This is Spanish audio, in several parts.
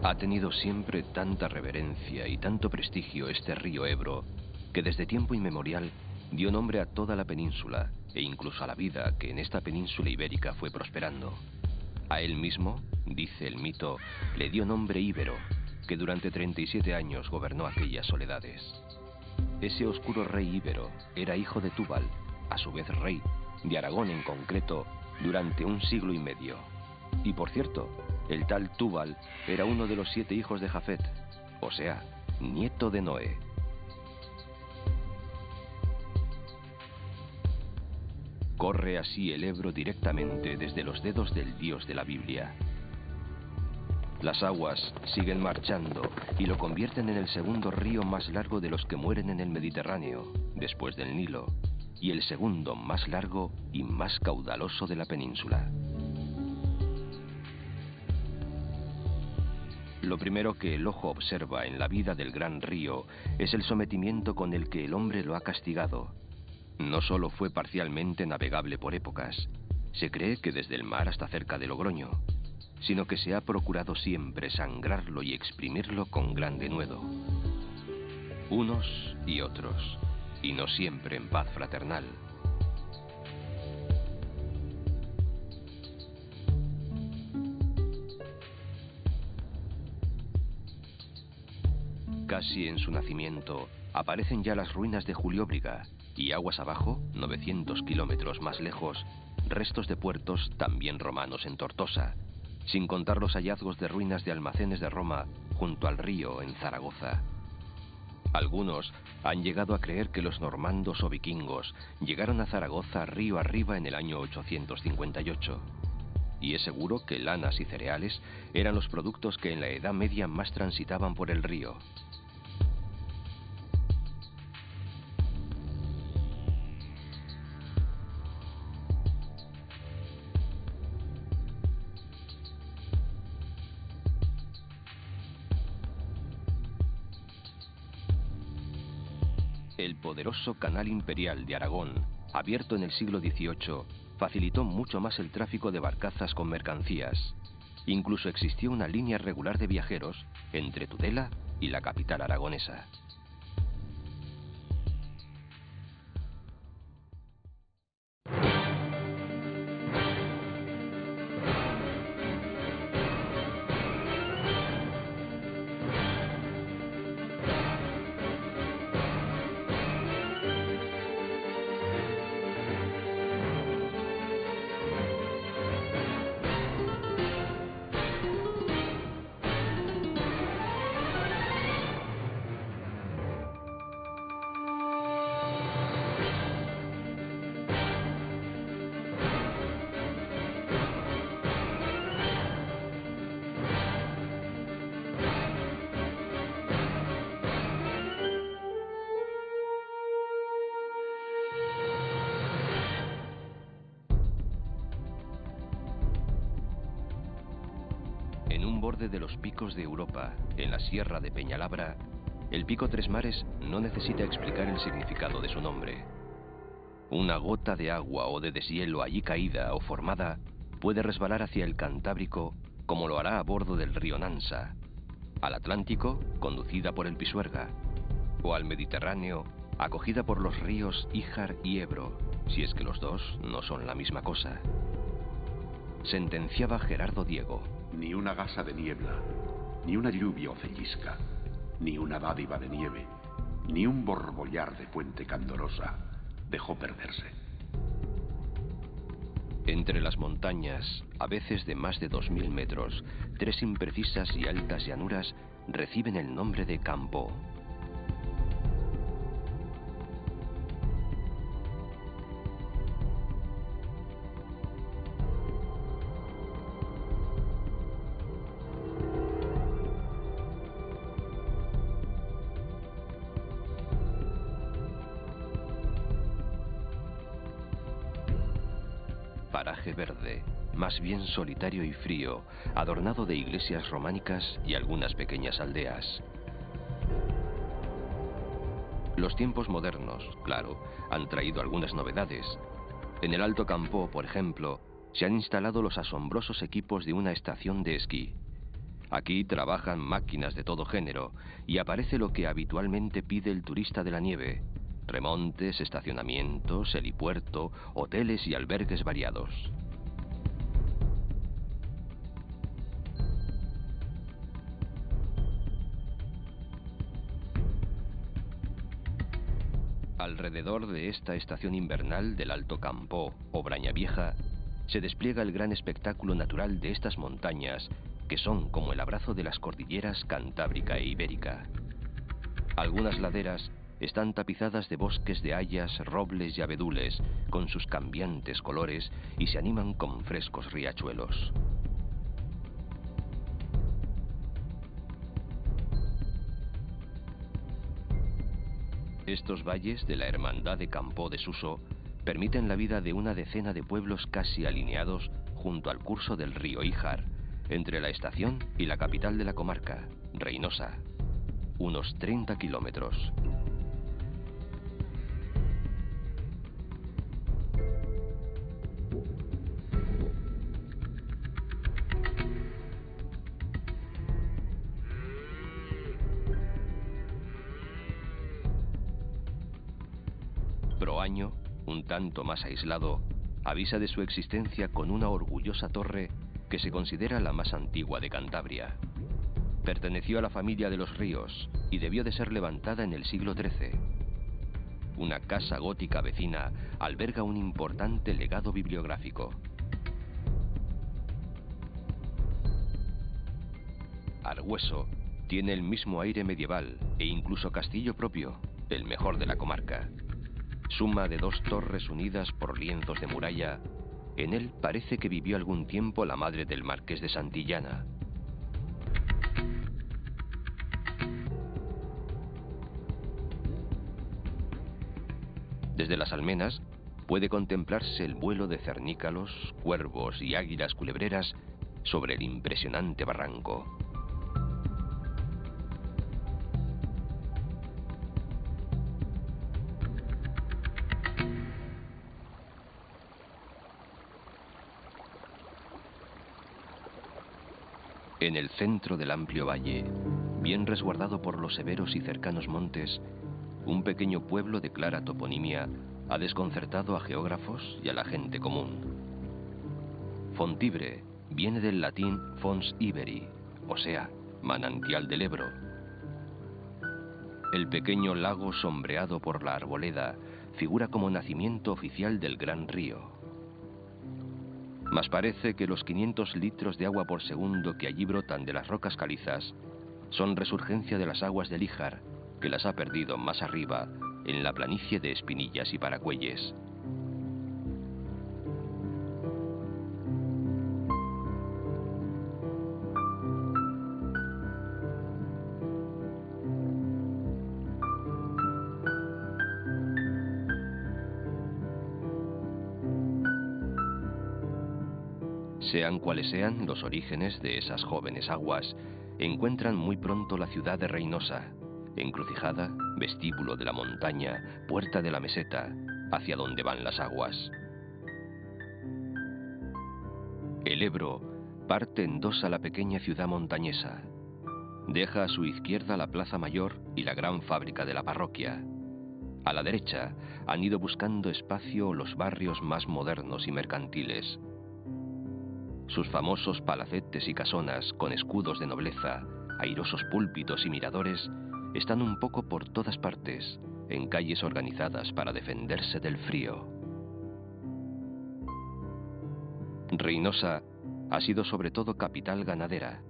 Ha tenido siempre tanta reverencia y tanto prestigio este río Ebro, que desde tiempo inmemorial dio nombre a toda la península e incluso a la vida que en esta península ibérica fue prosperando. A él mismo, dice el mito, le dio nombre Íbero, que durante 37 años gobernó aquellas soledades. Ese oscuro rey íbero era hijo de Túbal, a su vez rey, de Aragón en concreto, durante 1 siglo y medio. Y por cierto, el tal Túbal era uno de los 7 hijos de Jafet, o sea, nieto de Noé. Corre así el Ebro directamente desde los dedos del Dios de la Biblia. Las aguas siguen marchando y lo convierten en el segundo río más largo de los que mueren en el Mediterráneo, después del Nilo, y el segundo más largo y más caudaloso de la península. Lo primero que el ojo observa en la vida del gran río es el sometimiento con el que el hombre lo ha castigado. No solo fue parcialmente navegable por épocas, se cree que desde el mar hasta cerca de Logroño, sino que se ha procurado siempre sangrarlo y exprimirlo con gran denuedo. Unos y otros, y no siempre en paz fraternal. Casi en su nacimiento aparecen ya las ruinas de Julióbriga y aguas abajo, 900 kilómetros más lejos, restos de puertos también romanos en Tortosa, sin contar los hallazgos de ruinas de almacenes de Roma junto al río en Zaragoza. Algunos han llegado a creer que los normandos o vikingos llegaron a Zaragoza río arriba en el año 858. Y es seguro que lanas y cereales eran los productos que en la Edad Media más transitaban por el río. El poderoso Canal Imperial de Aragón, abierto en el siglo XVIII, facilitó mucho más el tráfico de barcazas con mercancías. Incluso existió una línea regular de viajeros entre Tudela y la capital aragonesa. En un borde de los picos de Europa, en la Sierra de Peñalabra, el pico Tres Mares no necesita explicar el significado de su nombre. Una gota de agua o de deshielo allí caída o formada puede resbalar hacia el Cantábrico como lo hará a bordo del río Nansa, al Atlántico, conducida por el Pisuerga, o al Mediterráneo, acogida por los ríos Íjar y Ebro, si es que los dos no son la misma cosa. Sentenciaba Gerardo Diego. Ni una gasa de niebla, ni una lluvia o cellisca, ni una dádiva de nieve, ni un borbollar de fuente candorosa dejó perderse. Entre las montañas, a veces de más de 2000 metros, 3 imprecisas y altas llanuras reciben el nombre de Campó. Paraje verde, más bien solitario y frío, adornado de iglesias románicas y algunas pequeñas aldeas. Los tiempos modernos, claro, han traído algunas novedades. En el Alto Campó, por ejemplo, se han instalado los asombrosos equipos de una estación de esquí. Aquí trabajan máquinas de todo género y aparece lo que habitualmente pide el turista de la nieve: remontes, estacionamientos, helipuerto, hoteles y albergues variados. Alrededor de esta estación invernal del Alto Campó o Brañavieja se despliega el gran espectáculo natural de estas montañas, que son como el abrazo de las cordilleras Cantábrica e Ibérica. Algunas laderas están tapizadas de bosques de hayas, robles y abedules, con sus cambiantes colores, y se animan con frescos riachuelos. Estos valles de la Hermandad de Campó de Suso permiten la vida de una decena de pueblos casi alineados junto al curso del río Híjar, entre la estación y la capital de la comarca, Reinosa, unos 30 kilómetros. Proaño, un tanto más aislado, avisa de su existencia con una orgullosa torre que se considera la más antigua de Cantabria. Perteneció a la familia de los Ríos y debió de ser levantada en el siglo XIII. Una casa gótica vecina alberga un importante legado bibliográfico. Argüeso tiene el mismo aire medieval e incluso castillo propio, el mejor de la comarca. Suma de 2 torres unidas por lienzos de muralla. En él parece que vivió algún tiempo la madre del marqués de Santillana. Desde las almenas puede contemplarse el vuelo de cernícalos, cuervos y águilas culebreras sobre el impresionante barranco. En el centro del amplio valle, bien resguardado por los severos y cercanos montes, un pequeño pueblo de clara toponimia ha desconcertado a geógrafos y a la gente común. Fontibre viene del latín fons iberi, o sea, manantial del Ebro. El pequeño lago sombreado por la arboleda figura como nacimiento oficial del gran río. Mas parece que los 500 litros de agua por segundo que allí brotan de las rocas calizas son resurgencia de las aguas del Híjar, que las ha perdido más arriba, en la planicie de Espinillas y Paracuelles. Sean cuales sean los orígenes de esas jóvenes aguas, encuentran muy pronto la ciudad de Reinosa, encrucijada, vestíbulo de la montaña, puerta de la meseta, hacia donde van las aguas. El Ebro parte en 2 a la pequeña ciudad montañesa. Deja a su izquierda la plaza mayor y la gran fábrica de la parroquia. A la derecha han ido buscando espacio los barrios más modernos y mercantiles. Sus famosos palacetes y casonas con escudos de nobleza, airosos púlpitos y miradores están un poco por todas partes, en calles organizadas para defenderse del frío. Reinosa ha sido sobre todo capital ganadera,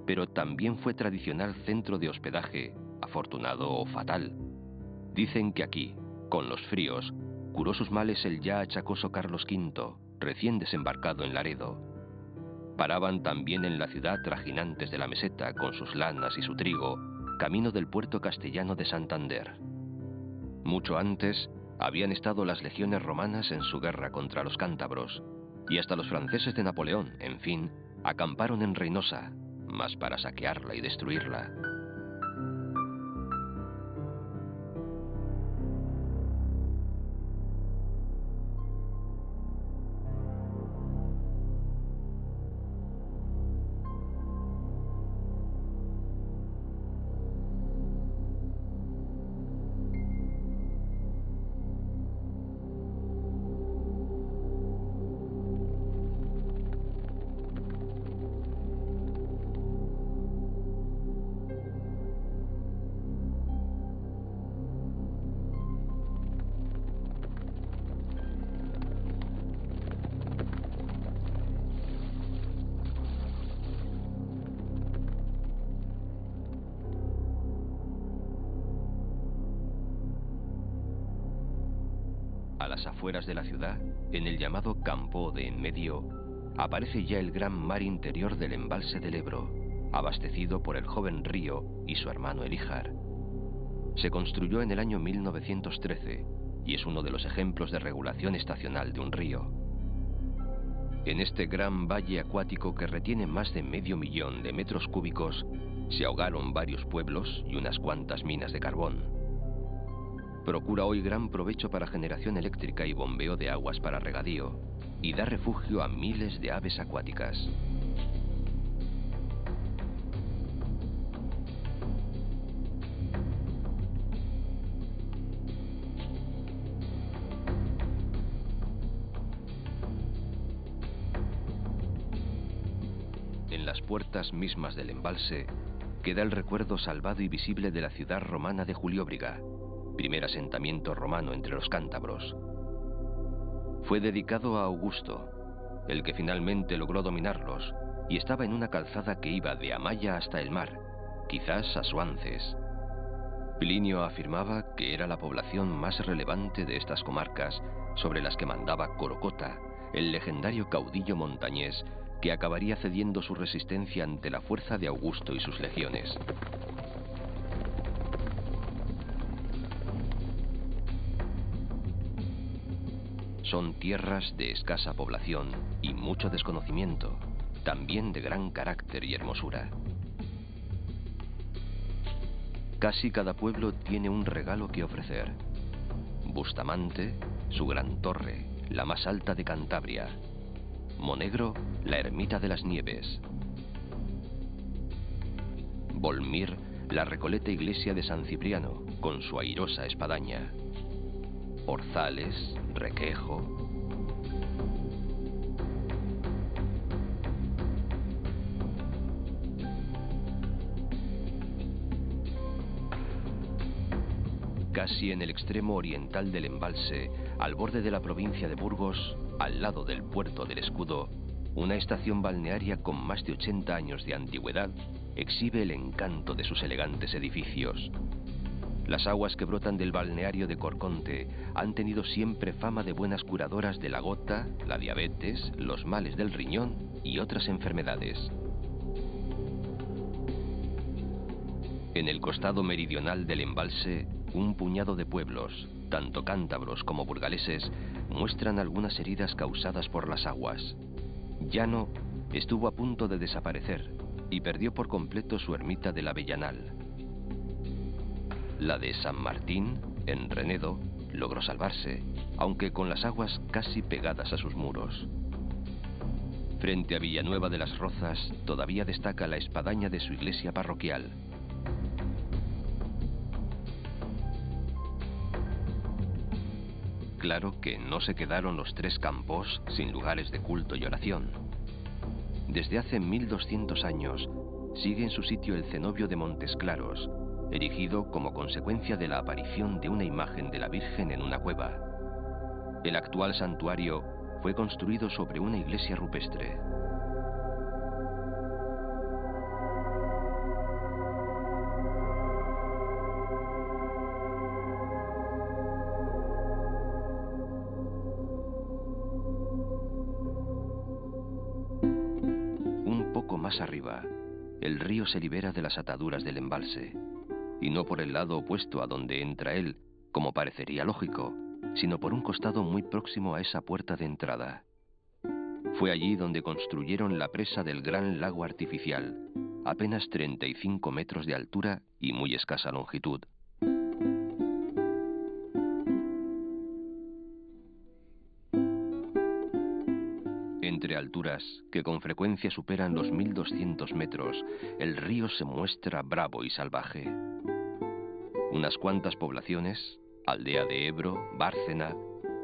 pero también fue tradicional centro de hospedaje, afortunado o fatal. Dicen que aquí, con los fríos, curó sus males el ya achacoso Carlos V, recién desembarcado en Laredo. Paraban también en la ciudad trajinantes de la meseta con sus lanas y su trigo, camino del puerto castellano de Santander. Mucho antes habían estado las legiones romanas en su guerra contra los cántabros, y hasta los franceses de Napoleón, en fin, acamparon en Reinosa, mas para saquearla y destruirla. A las afueras de la ciudad, en el llamado Campo de en medio, aparece ya el gran mar interior del embalse del Ebro, abastecido por el joven río y su hermano el Ijar. Se construyó en el año 1913 y es uno de los ejemplos de regulación estacional de un río. En este gran valle acuático que retiene más de 500.000 de metros cúbicos, se ahogaron varios pueblos y unas cuantas minas de carbón. Procura hoy gran provecho para generación eléctrica y bombeo de aguas para regadío, y da refugio a miles de aves acuáticas. En las puertas mismas del embalse queda el recuerdo salvado y visible de la ciudad romana de Julióbriga, primer asentamiento romano entre los cántabros. Fue dedicado a Augusto, el que finalmente logró dominarlos, y estaba en una calzada que iba de Amaya hasta el mar, quizás a Suances. Plinio afirmaba que era la población más relevante de estas comarcas, sobre las que mandaba Corocota, el legendario caudillo montañés que acabaría cediendo su resistencia ante la fuerza de Augusto y sus legiones. Son tierras de escasa población y mucho desconocimiento, también de gran carácter y hermosura. Casi cada pueblo tiene un regalo que ofrecer. Bustamante, su gran torre, la más alta de Cantabria. Monegro, la ermita de las Nieves. Volmir, la recoleta iglesia de San Cipriano, con su airosa espadaña. Orzales, Requejo. Casi en el extremo oriental del embalse, al borde de la provincia de Burgos, al lado del puerto del Escudo, una estación balnearia con más de 80 años de antigüedad exhibe el encanto de sus elegantes edificios. Las aguas que brotan del balneario de Corconte han tenido siempre fama de buenas curadoras de la gota, la diabetes, los males del riñón y otras enfermedades. En el costado meridional del embalse, un puñado de pueblos, tanto cántabros como burgaleses, muestran algunas heridas causadas por las aguas. Llano estuvo a punto de desaparecer y perdió por completo su ermita del Avellanal. La de San Martín, en Renedo, logró salvarse, aunque con las aguas casi pegadas a sus muros. Frente a Villanueva de las Rozas todavía destaca la espadaña de su iglesia parroquial. Claro que no se quedaron los tres campos sin lugares de culto y oración. Desde hace 1200 años sigue en su sitio el cenobio de Montes Claros, erigido como consecuencia de la aparición de una imagen de la Virgen en una cueva. El actual santuario fue construido sobre una iglesia rupestre. Un poco más arriba, el río se libera de las ataduras del embalse, y no por el lado opuesto a donde entra él, como parecería lógico, sino por un costado muy próximo a esa puerta de entrada. Fue allí donde construyeron la presa del gran lago artificial, apenas 35 metros de altura y muy escasa longitud. Entre alturas que con frecuencia superan los 1200 metros, el río se muestra bravo y salvaje. Unas cuantas poblaciones, Aldea de Ebro, Bárcena,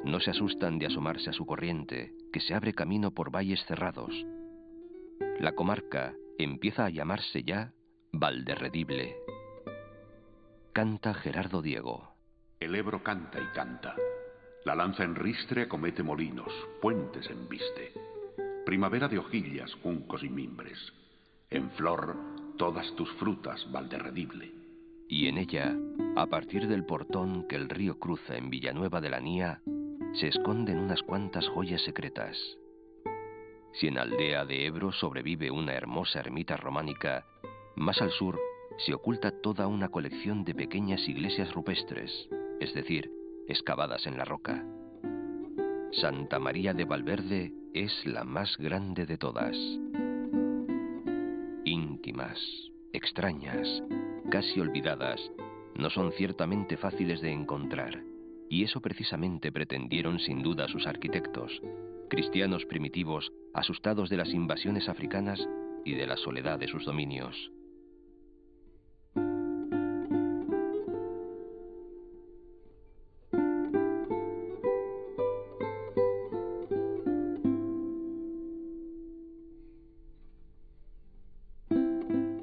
no se asustan de asomarse a su corriente, que se abre camino por valles cerrados. La comarca empieza a llamarse ya Valderredible. Canta Gerardo Diego. El Ebro canta y canta. La lanza en ristre acomete molinos, puentes embiste. Primavera de hojillas, juncos y mimbres. En flor, todas tus frutas, Valderredible. Y en ella, a partir del portón que el río cruza en Villanueva de la Nía, se esconden unas cuantas joyas secretas. Si en Aldea de Ebro sobrevive una hermosa ermita románica, más al sur se oculta toda una colección de pequeñas iglesias rupestres, es decir, excavadas en la roca. Santa María de Valverde es la más grande de todas. Íntimas, extrañas, casi olvidadas, no son ciertamente fáciles de encontrar, y eso precisamente pretendieron sin duda sus arquitectos, cristianos primitivos asustados de las invasiones africanas y de la soledad de sus dominios.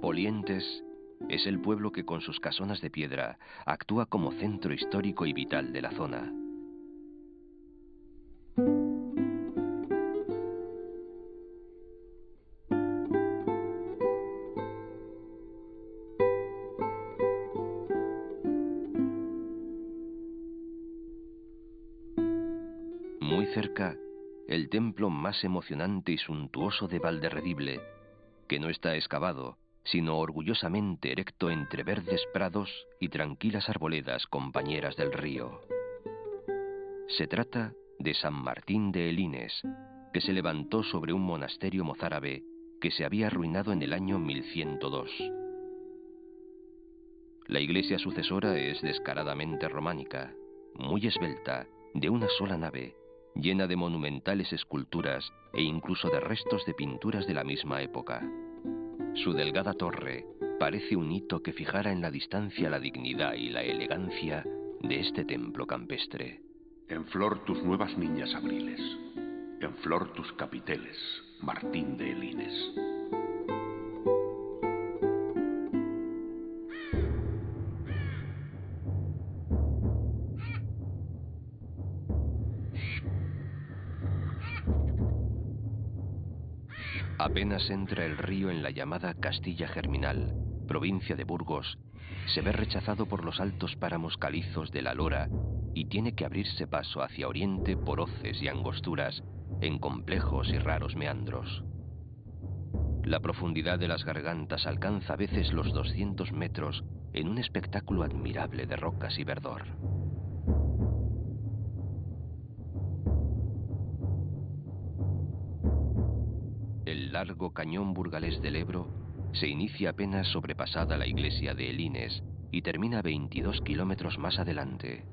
Polientes es el pueblo que con sus casonas de piedra actúa como centro histórico y vital de la zona. Muy cerca, el templo más emocionante y suntuoso de Valderredible, que no está excavado, sino orgullosamente erecto entre verdes prados y tranquilas arboledas compañeras del río. Se trata de San Martín de Elines, que se levantó sobre un monasterio mozárabe que se había arruinado en el año 1102. La iglesia sucesora es descaradamente románica, muy esbelta, de una sola nave, llena de monumentales esculturas e incluso de restos de pinturas de la misma época. Su delgada torre parece un hito que fijara en la distancia la dignidad y la elegancia de este templo campestre. En flor tus nuevas niñas abriles, en flor tus capiteles, Martín de Elines. Apenas entra el río en la llamada Castilla Germinal, provincia de Burgos, se ve rechazado por los altos páramos calizos de la Lora y tiene que abrirse paso hacia oriente por hoces y angosturas en complejos y raros meandros. La profundidad de las gargantas alcanza a veces los 200 metros en un espectáculo admirable de rocas y verdor. El largo cañón burgalés del Ebro se inicia apenas sobrepasada la iglesia de Elines y termina 22 kilómetros más adelante.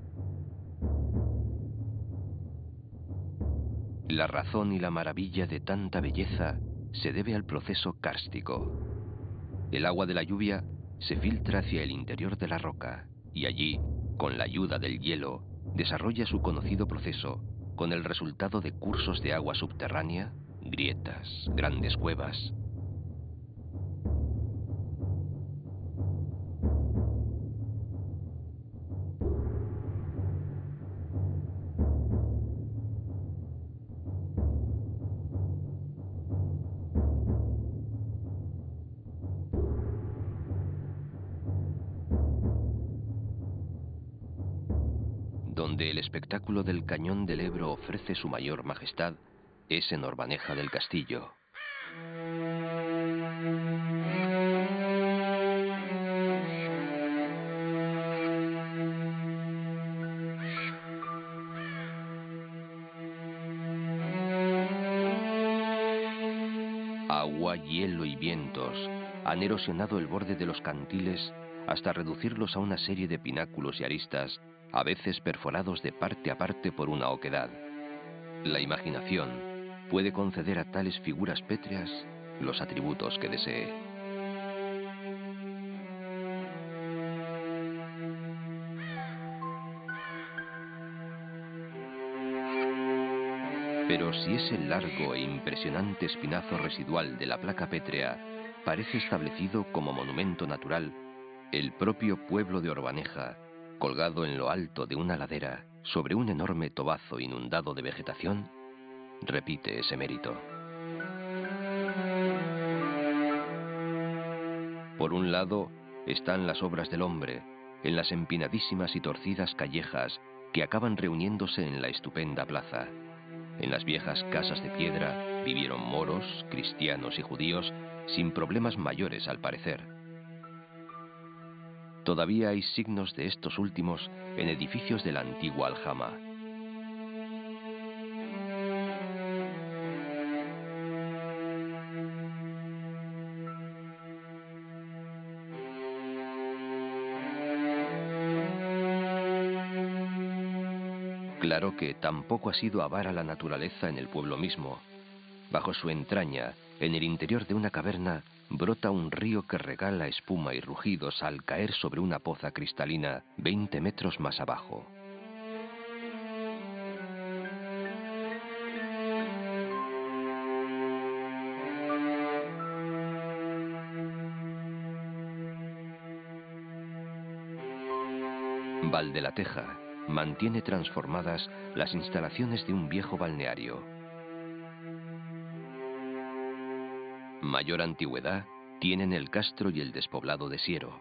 La razón y la maravilla de tanta belleza se debe al proceso kárstico. El agua de la lluvia se filtra hacia el interior de la roca y allí, con la ayuda del hielo, desarrolla su conocido proceso, con el resultado de cursos de agua subterránea, grietas, grandes cuevas. Donde el espectáculo del cañón del Ebro ofrece su mayor majestad es en Orbaneja del Castillo. Agua, hielo y vientos han erosionado el borde de los cantiles hasta reducirlos a una serie de pináculos y aristas, a veces perforados de parte a parte por una oquedad. La imaginación puede conceder a tales figuras pétreas los atributos que desee. Pero si ese largo e impresionante espinazo residual de la placa pétrea parece establecido como monumento natural, el propio pueblo de Orbaneja, colgado en lo alto de una ladera sobre un enorme tobazo inundado de vegetación, repite ese mérito. Por un lado están las obras del hombre, en las empinadísimas y torcidas callejas que acaban reuniéndose en la estupenda plaza. En las viejas casas de piedra vivieron moros, cristianos y judíos sin problemas mayores al parecer. Todavía hay signos de estos últimos en edificios de la antigua aljama. Claro que tampoco ha sido avara la naturaleza en el pueblo mismo. Bajo su entraña, en el interior de una caverna, brota un río que regala espuma y rugidos al caer sobre una poza cristalina 20 metros más abajo. Valdelateja mantiene transformadas las instalaciones de un viejo balneario. Mayor antigüedad tienen el castro y el despoblado de Siero.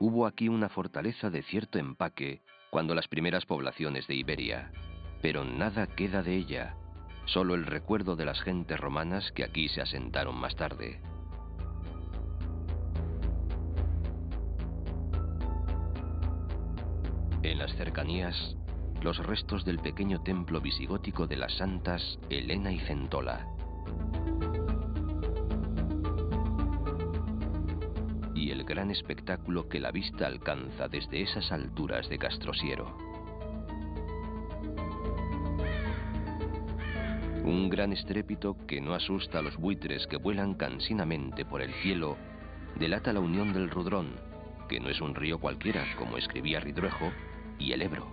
Hubo aquí una fortaleza de cierto empaque cuando las primeras poblaciones de Iberia, pero nada queda de ella, solo el recuerdo de las gentes romanas que aquí se asentaron más tarde. En las cercanías, los restos del pequeño templo visigótico de las santas Helena y Centola. Y el gran espectáculo que la vista alcanza desde esas alturas de Castrosiero. Un gran estrépito que no asusta a los buitres que vuelan cansinamente por el cielo, delata la unión del Rudrón, que no es un río cualquiera, como escribía Ridruejo, y el Ebro.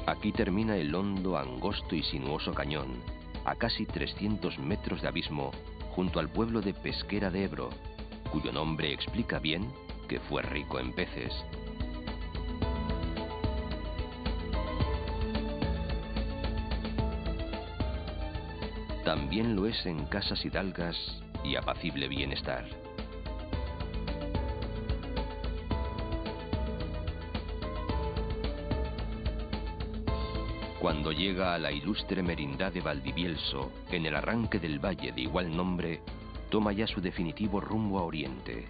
Aquí termina el hondo, angosto y sinuoso cañón, a casi 300 metros de abismo, junto al pueblo de Pesquera de Ebro, cuyo nombre explica bien que fue rico en peces. También lo es en casas hidalgas y apacible bienestar. Cuando llega a la ilustre merindad de Valdivielso, en el arranque del valle de igual nombre, toma ya su definitivo rumbo a oriente.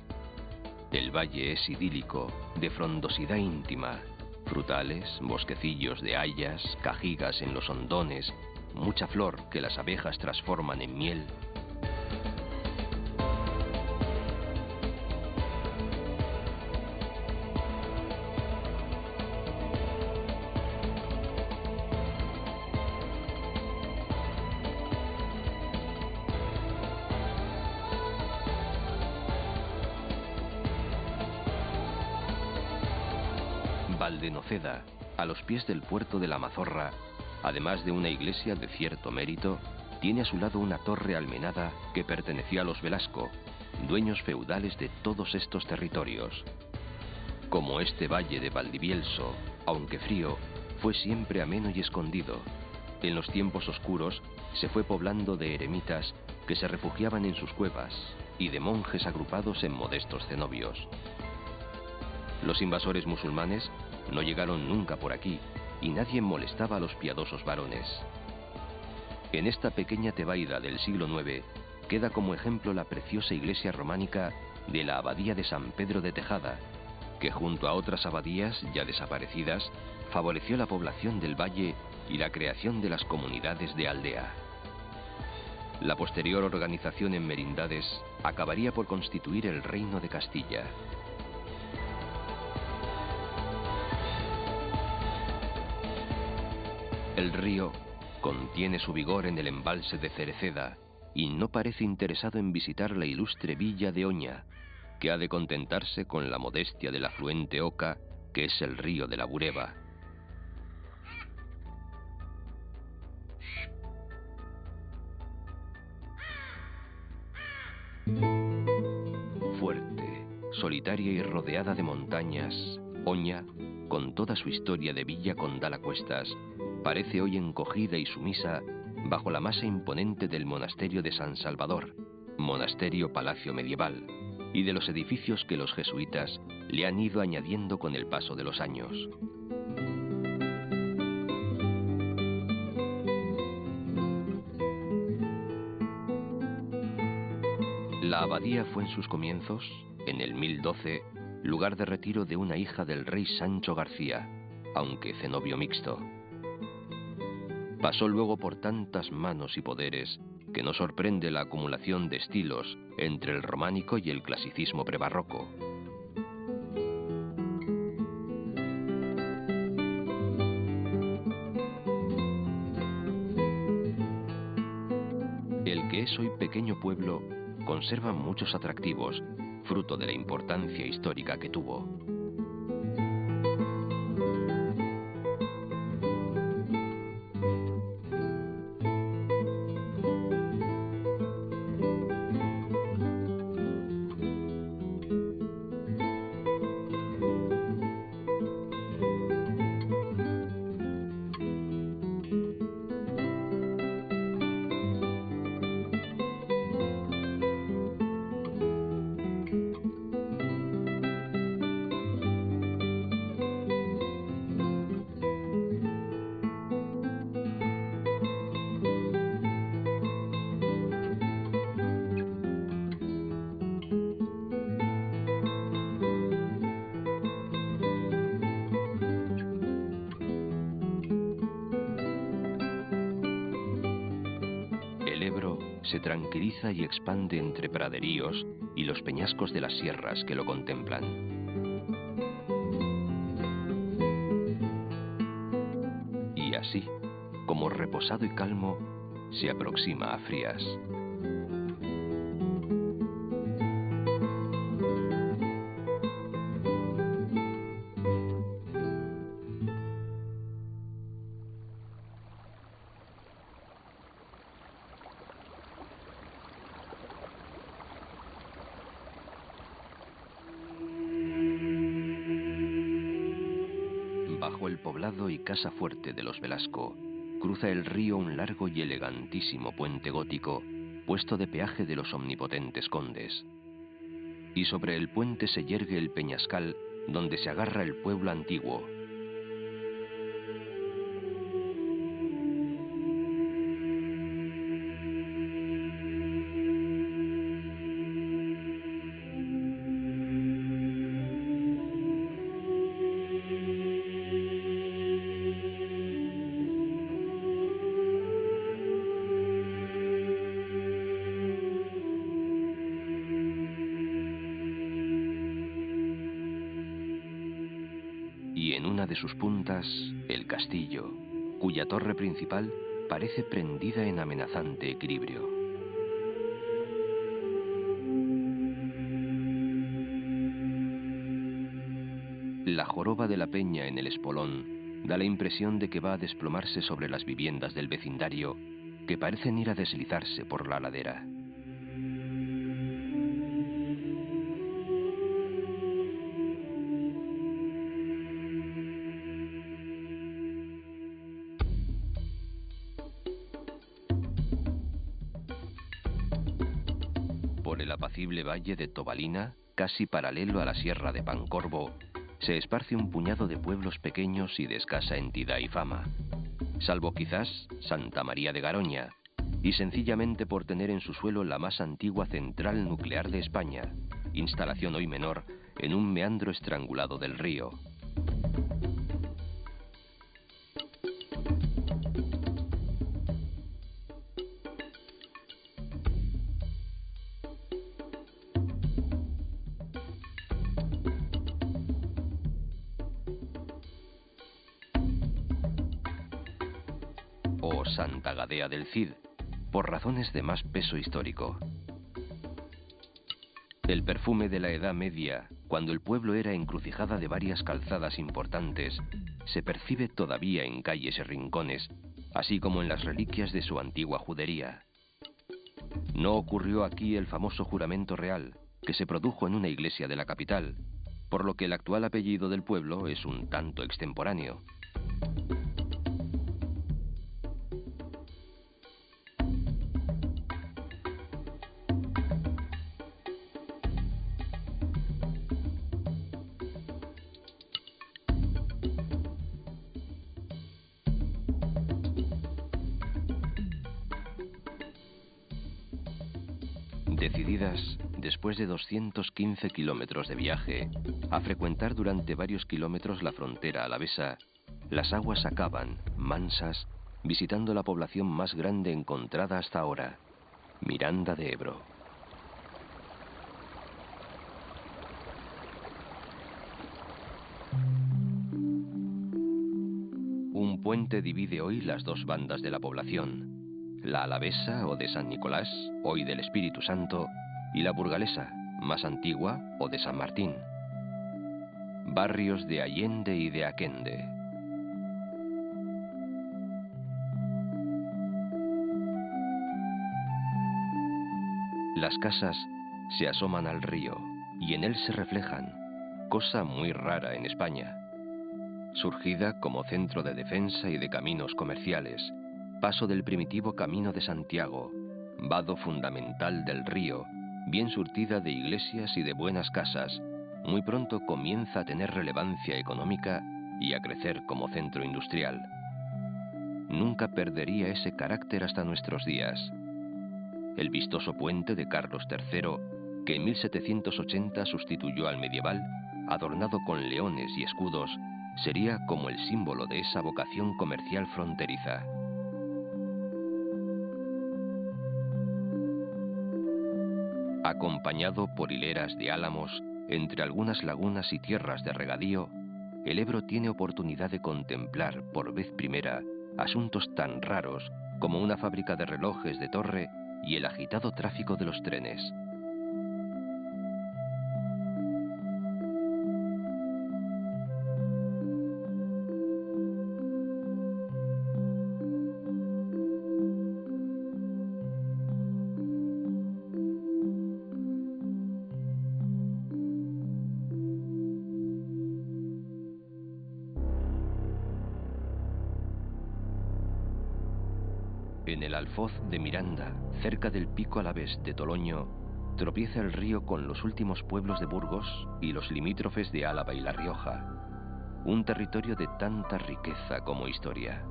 El valle es idílico, de frondosidad íntima, frutales, bosquecillos de hayas, cajigas en los hondones, mucha flor que las abejas transforman en miel. Valdenoceda, a los pies del puerto de la Mazorra, además de una iglesia de cierto mérito, tiene a su lado una torre almenada que pertenecía a los Velasco, dueños feudales de todos estos territorios. Como este valle de Valdivielso, aunque frío, fue siempre ameno y escondido. En los tiempos oscuros se fue poblando de eremitas que se refugiaban en sus cuevas y de monjes agrupados en modestos cenobios. Los invasores musulmanes no llegaron nunca por aquí y nadie molestaba a los piadosos varones. En esta pequeña tebaida del siglo IX queda como ejemplo la preciosa iglesia románica de la abadía de San Pedro de Tejada, que junto a otras abadías ya desaparecidas favoreció la población del valle y la creación de las comunidades de aldea. La posterior organización en merindades acabaría por constituir el Reino de Castilla. El río contiene su vigor en el embalse de Cereceda y no parece interesado en visitar la ilustre villa de Oña, que ha de contentarse con la modestia del afluente Oca, que es el río de la Bureba. Fuerte, solitaria y rodeada de montañas, Oña, con toda su historia de villa condal a cuestas, parece hoy encogida y sumisa bajo la masa imponente del monasterio de San Salvador, monasterio-palacio medieval, y de los edificios que los jesuitas le han ido añadiendo con el paso de los años. La abadía fue en sus comienzos, en el 1012, lugar de retiro de una hija del rey Sancho García, aunque cenobio mixto. Pasó luego por tantas manos y poderes que no sorprende la acumulación de estilos entre el románico y el clasicismo prebarroco. El que es hoy pequeño pueblo conserva muchos atractivos, fruto de la importancia histórica que tuvo. Se tranquiliza y expande entre praderíos y los peñascos de las sierras que lo contemplan. Y así, como reposado y calmo, se aproxima a Frías. Bajo el poblado y casa fuerte de los Velasco, cruza el río un largo y elegantísimo puente gótico, puesto de peaje de los omnipotentes condes. Y sobre el puente se yergue el peñascal donde se agarra el pueblo antiguo. Y en una de sus puntas, el castillo, cuya torre principal parece prendida en amenazante equilibrio. La joroba de la peña en el espolón da la impresión de que va a desplomarse sobre las viviendas del vecindario, que parecen ir a deslizarse por la ladera. Por el apacible valle de Tobalina, casi paralelo a la sierra de Pancorbo, se esparce un puñado de pueblos pequeños y de escasa entidad y fama, salvo quizás Santa María de Garoña, y sencillamente por tener en su suelo la más antigua central nuclear de España, instalación hoy menor en un meandro estrangulado del río. O Santa Gadea del Cid, por razones de más peso histórico. El perfume de la Edad Media, cuando el pueblo era encrucijada de varias calzadas importantes, se percibe todavía en calles y rincones, así como en las reliquias de su antigua judería. No ocurrió aquí el famoso juramento real, que se produjo en una iglesia de la capital, por lo que el actual apellido del pueblo es un tanto extemporáneo. decididas, después de 215 kilómetros de viaje, a frecuentar durante varios kilómetros la frontera alavesa, las aguas acaban, mansas, visitando la población más grande encontrada hasta ahora, Miranda de Ebro. Un puente divide hoy las dos bandas de la población, la alavesa o de San Nicolás, hoy del Espíritu Santo, y la burgalesa, más antigua, o de San Martín. Barrios de Allende y de Aquende. Las casas se asoman al río y en él se reflejan, cosa muy rara en España. Surgida como centro de defensa y de caminos comerciales, paso del primitivo Camino de Santiago, vado fundamental del río, bien surtida de iglesias y de buenas casas, muy pronto comienza a tener relevancia económica y a crecer como centro industrial. Nunca perdería ese carácter hasta nuestros días. El vistoso puente de Carlos III, que en 1780 sustituyó al medieval, adornado con leones y escudos, sería como el símbolo de esa vocación comercial fronteriza. Acompañado por hileras de álamos, entre algunas lagunas y tierras de regadío, el Ebro tiene oportunidad de contemplar por vez primera asuntos tan raros como una fábrica de relojes de torre y el agitado tráfico de los trenes. En el Alfoz de Miranda, cerca del pico alavés de Toloño, tropieza el río con los últimos pueblos de Burgos y los limítrofes de Álava y La Rioja, un territorio de tanta riqueza como historia.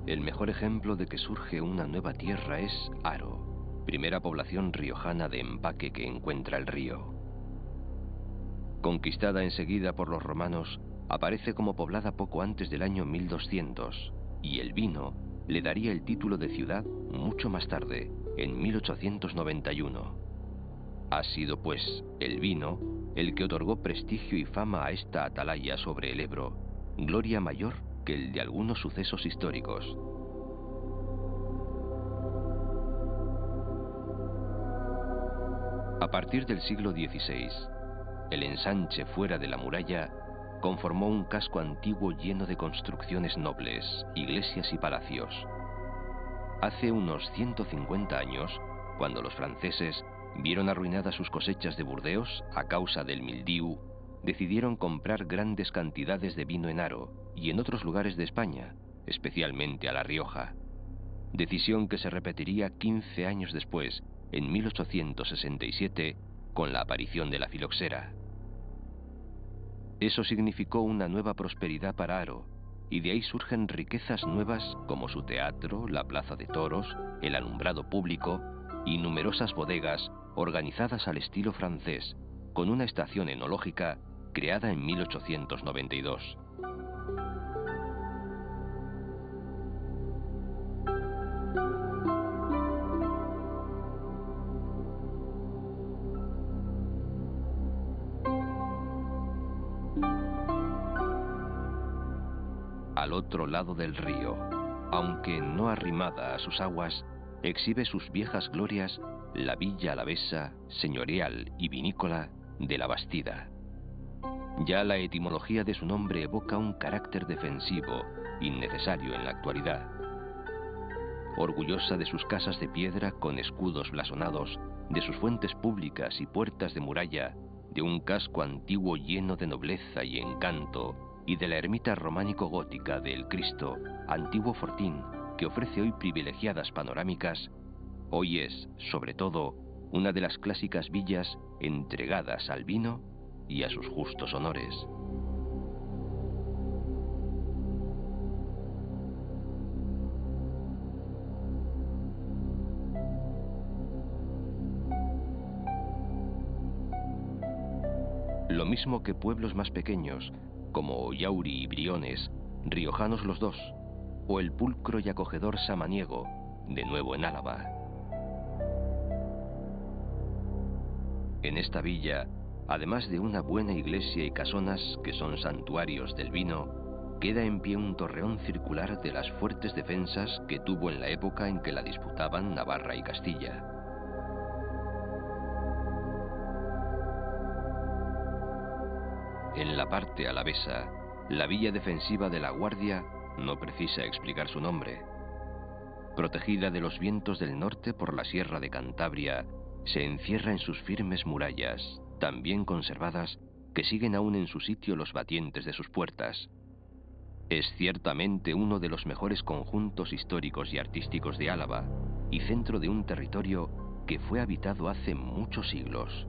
El mejor ejemplo de que surge una nueva tierra es Haro, primera población riojana de empaque que encuentra el río. Conquistada enseguida por los romanos, aparece como poblada poco antes del año 1200, y el vino le daría el título de ciudad mucho más tarde, en 1891. Ha sido, pues, el vino el que otorgó prestigio y fama a esta atalaya sobre el Ebro, gloria mayor que el de algunos sucesos históricos. A partir del siglo XVI, el ensanche fuera de la muralla conformó un casco antiguo lleno de construcciones nobles, iglesias y palacios. Hace unos 150 años, cuando los franceses vieron arruinadas sus cosechas de Burdeos a causa del mildiu, decidieron comprar grandes cantidades de vino en Haro y en otros lugares de España, especialmente a La Rioja. Decisión que se repetiría 15 años después, en 1867, con la aparición de la filoxera. Eso significó una nueva prosperidad para Haro, y de ahí surgen riquezas nuevas como su teatro, la plaza de toros, el alumbrado público y numerosas bodegas organizadas al estilo francés, con una estación enológica creada en 1892. al otro lado del río, aunque no arrimada a sus aguas, exhibe sus viejas glorias la villa alavesa, señorial y vinícola de La Bastida. Ya la etimología de su nombre evoca un carácter defensivo, innecesario en la actualidad. Orgullosa de sus casas de piedra con escudos blasonados, de sus fuentes públicas y puertas de muralla, de un casco antiguo lleno de nobleza y encanto, y de la ermita románico-gótica de El Cristo, antiguo fortín, que ofrece hoy privilegiadas panorámicas, hoy es, sobre todo, una de las clásicas villas entregadas al vino y a sus justos honores. Lo mismo que pueblos más pequeños, como Ollauri y Briones, riojanos los dos, o el pulcro y acogedor Samaniego, de nuevo en Álava. En esta villa, además de una buena iglesia y casonas que son santuarios del vino, queda en pie un torreón circular de las fuertes defensas que tuvo en la época en que la disputaban Navarra y Castilla. En la parte alavesa, la villa defensiva de La Guardia no precisa explicar su nombre. Protegida de los vientos del norte por la Sierra de Cantabria, se encierra en sus firmes murallas, tan bien conservadas que siguen aún en su sitio los batientes de sus puertas. Es ciertamente uno de los mejores conjuntos históricos y artísticos de Álava, y centro de un territorio que fue habitado hace muchos siglos.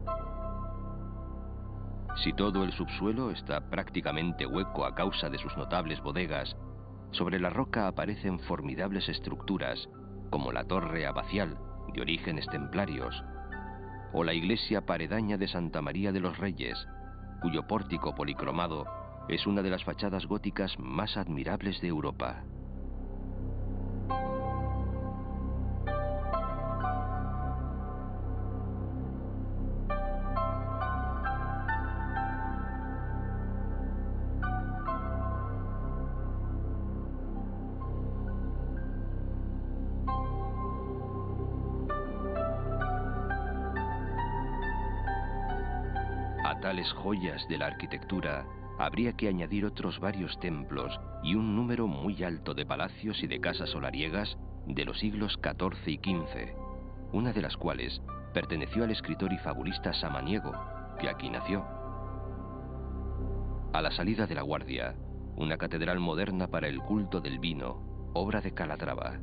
Si todo el subsuelo está prácticamente hueco a causa de sus notables bodegas, sobre la roca aparecen formidables estructuras, como la torre abacial, de orígenes templarios, o la iglesia paredaña de Santa María de los Reyes, cuyo pórtico policromado es una de las fachadas góticas más admirables de Europa. A tales joyas de la arquitectura habría que añadir otros varios templos y un número muy alto de palacios y de casas solariegas de los siglos XIV y XV, una de las cuales perteneció al escritor y fabulista Samaniego, que aquí nació. A la salida de La Guardia, una catedral moderna para el culto del vino, obra de Calatrava.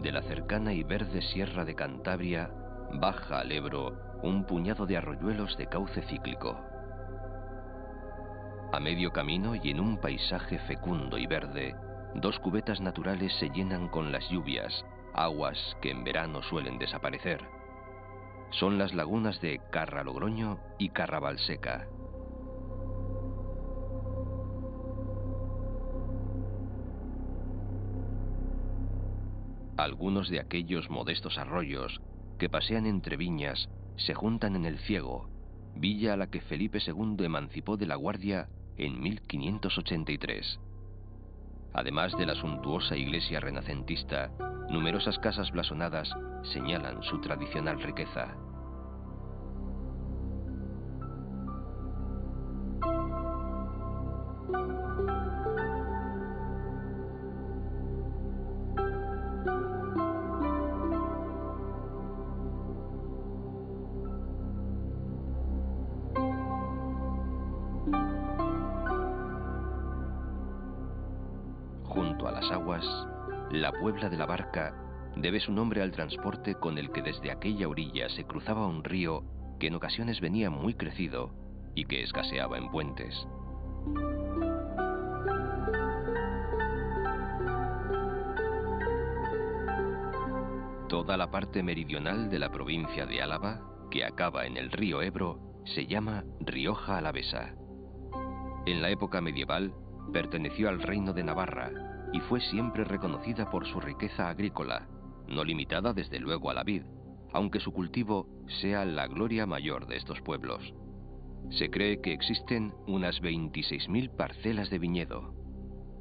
De la cercana y verde Sierra de Cantabria baja al Ebro un puñado de arroyuelos de cauce cíclico. A medio camino y en un paisaje fecundo y verde, dos cubetas naturales se llenan con las lluvias, aguas que en verano suelen desaparecer. Son las lagunas de Carra Logroño y Carra Valseca. Algunos de aquellos modestos arroyos que pasean entre viñas se juntan en El Ciego, villa a la que Felipe II emancipó de La Guardia en 1583. Además de la suntuosa iglesia renacentista, numerosas casas blasonadas señalan su tradicional riqueza. Junto a las aguas, la Puebla de la Barca debe su nombre al transporte con el que desde aquella orilla se cruzaba un río que en ocasiones venía muy crecido y que escaseaba en puentes. Toda la parte meridional de la provincia de Álava, que acaba en el río Ebro, se llama Rioja Alavesa. En la época medieval, perteneció al reino de Navarra y fue siempre reconocida por su riqueza agrícola, no limitada desde luego a la vid, aunque su cultivo sea la gloria mayor de estos pueblos. Se cree que existen unas 26.000 parcelas de viñedo.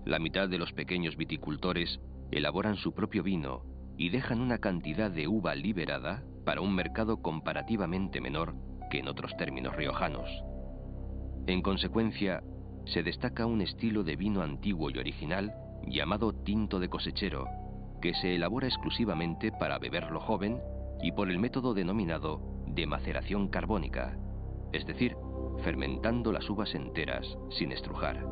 La mitad de los pequeños viticultores elaboran su propio vino y dejan una cantidad de uva liberada para un mercado comparativamente menor que en otros términos riojanos. En consecuencia, se destaca un estilo de vino antiguo y original llamado tinto de cosechero, que se elabora exclusivamente para beberlo joven y por el método denominado de maceración carbónica, es decir, fermentando las uvas enteras sin estrujar.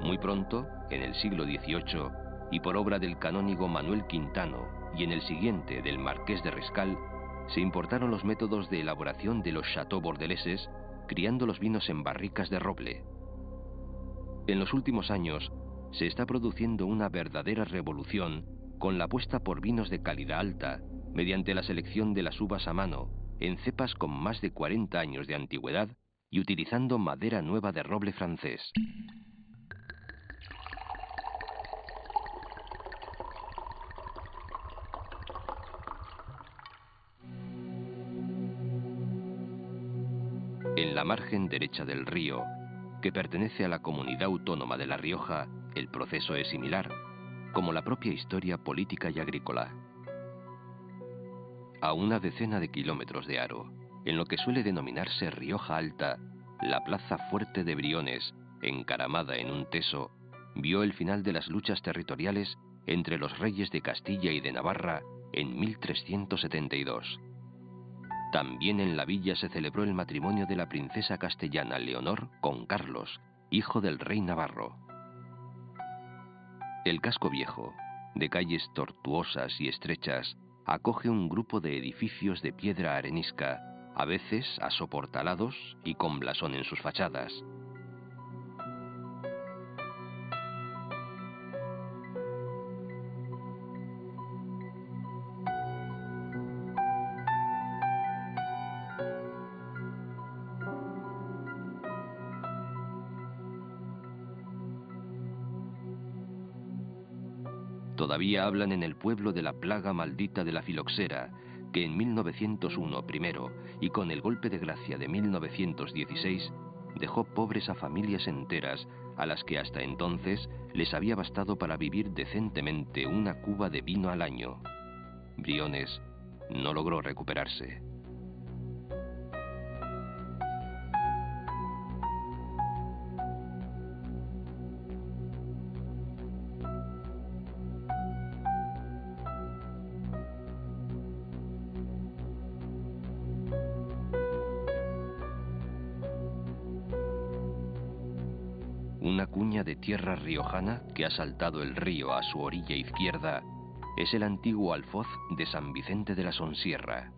Muy pronto, en el siglo XVIII, y por obra del canónigo Manuel Quintano y en el siguiente del Marqués de Riscal, se importaron los métodos de elaboración de los chateaux bordeleses, criando los vinos en barricas de roble. En los últimos años, se está produciendo una verdadera revolución con la apuesta por vinos de calidad alta, mediante la selección de las uvas a mano, en cepas con más de 40 años de antigüedad y utilizando madera nueva de roble francés. En la margen derecha del río, que pertenece a la comunidad autónoma de La Rioja, el proceso es similar, como la propia historia política y agrícola. A una decena de kilómetros de Haro, en lo que suele denominarse Rioja Alta, la plaza fuerte de Briones, encaramada en un teso, vio el final de las luchas territoriales entre los reyes de Castilla y de Navarra en 1372. También en la villa se celebró el matrimonio de la princesa castellana Leonor con Carlos, hijo del rey navarro. El casco viejo, de calles tortuosas y estrechas, acoge un grupo de edificios de piedra arenisca, a veces asoportalados y con blasón en sus fachadas. Todavía hablan en el pueblo de la plaga maldita de la filoxera, que en 1901 primero y con el golpe de gracia de 1916 dejó pobres a familias enteras a las que hasta entonces les había bastado para vivir decentemente una cuba de vino al año. Briones no logró recuperarse. Una cuña de tierra riojana que ha saltado el río a su orilla izquierda es el antiguo alfoz de San Vicente de la Sonsierra.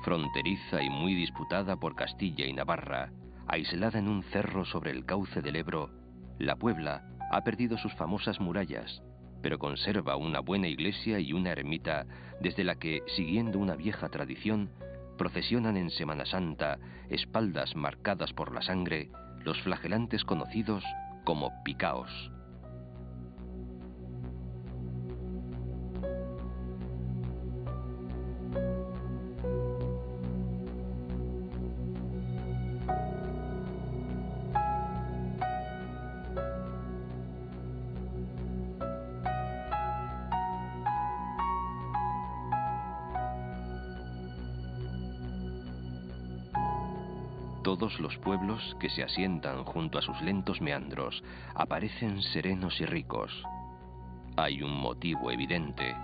Fronteriza y muy disputada por Castilla y Navarra, aislada en un cerro sobre el cauce del Ebro, la Puebla ha perdido sus famosas murallas, pero conserva una buena iglesia y una ermita desde la que, siguiendo una vieja tradición, procesionan en Semana Santa, espaldas marcadas por la sangre, los flagelantes conocidos como picaos. Todos los pueblos que se asientan junto a sus lentos meandros aparecen serenos y ricos. Hay un motivo evidente.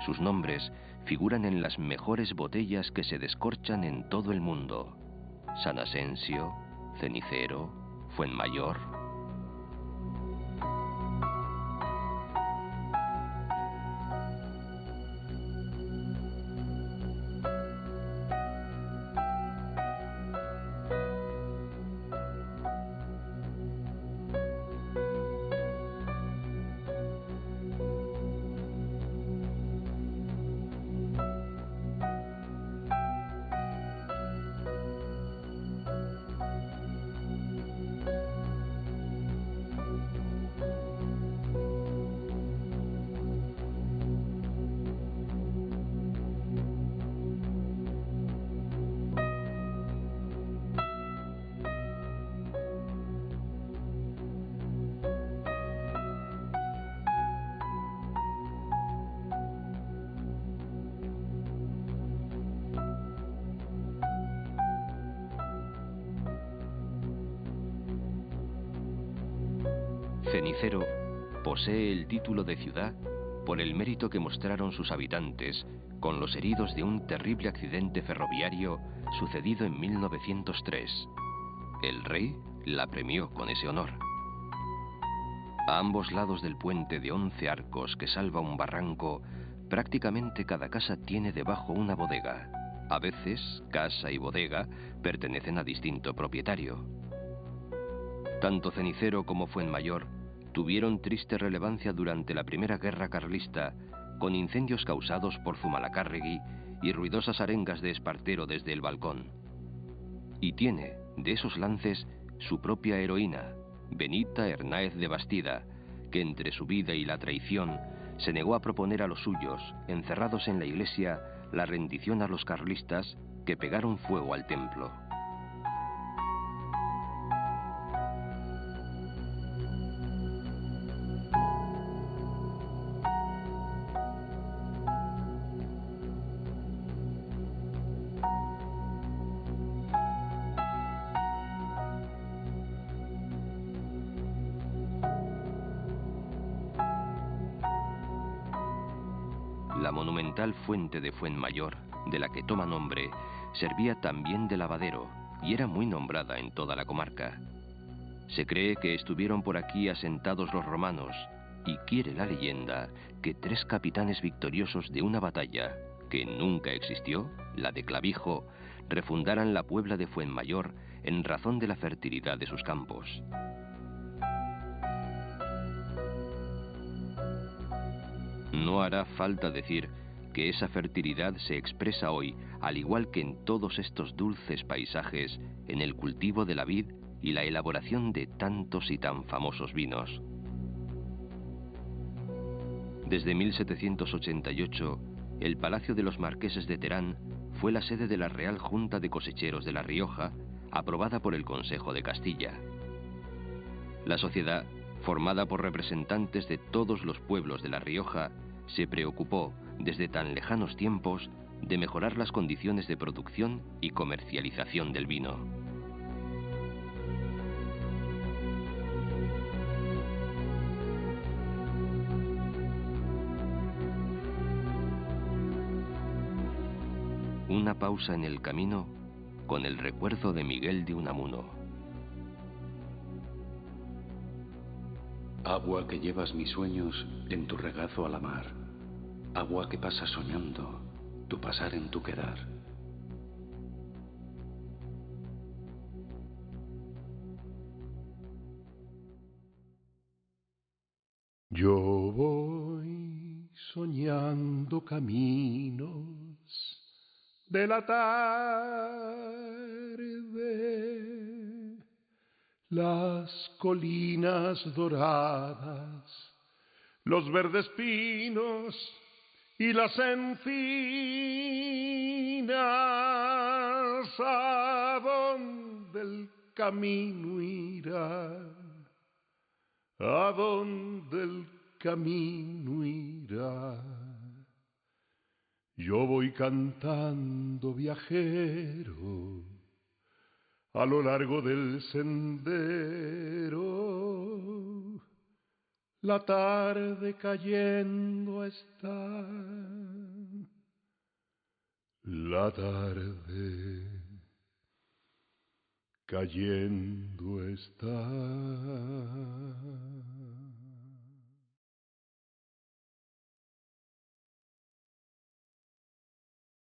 Sus nombres figuran en las mejores botellas que se descorchan en todo el mundo. San Asensio, Cenicero, Fuenmayor. Cenicero posee el título de ciudad por el mérito que mostraron sus habitantes con los heridos de un terrible accidente ferroviario sucedido en 1903. El rey la premió con ese honor. A ambos lados del puente de 11 arcos que salva un barranco, prácticamente cada casa tiene debajo una bodega. A veces, casa y bodega pertenecen a distinto propietario. Tanto Cenicero como Fuenmayor tuvieron triste relevancia durante la Primera Guerra Carlista, con incendios causados por Zumalacárregui y ruidosas arengas de Espartero desde el balcón. Y tiene, de esos lances, su propia heroína, Benita Hernáez de Bastida, que entre su vida y la traición se negó a proponer a los suyos, encerrados en la iglesia, la rendición a los carlistas que pegaron fuego al templo. La monumental fuente de Fuenmayor, de la que toma nombre, servía también de lavadero y era muy nombrada en toda la comarca. Se cree que estuvieron por aquí asentados los romanos y quiere la leyenda que 3 capitanes victoriosos de una batalla que nunca existió, la de Clavijo, refundaran la Puebla de Fuenmayor en razón de la fertilidad de sus campos. No hará falta decir que esa fertilidad se expresa hoy, al igual que en todos estos dulces paisajes, en el cultivo de la vid y la elaboración de tantos y tan famosos vinos. Desde 1788, el Palacio de los Marqueses de Terán fue la sede de la Real Junta de Cosecheros de La Rioja, aprobada por el Consejo de Castilla. La sociedad, formada por representantes de todos los pueblos de La Rioja, se preocupó, desde tan lejanos tiempos, de mejorar las condiciones de producción y comercialización del vino. Una pausa en el camino con el recuerdo de Miguel de Unamuno. Agua que llevas mis sueños en tu regazo a la mar, agua que pasa soñando tu pasar en tu quedar. Yo voy soñando caminos de la tarde, las colinas doradas, los verdes pinos y las encinas, a donde el camino irá, a donde el camino irá. Yo voy cantando viajero a lo largo del sendero, la tarde cayendo está, la tarde cayendo está.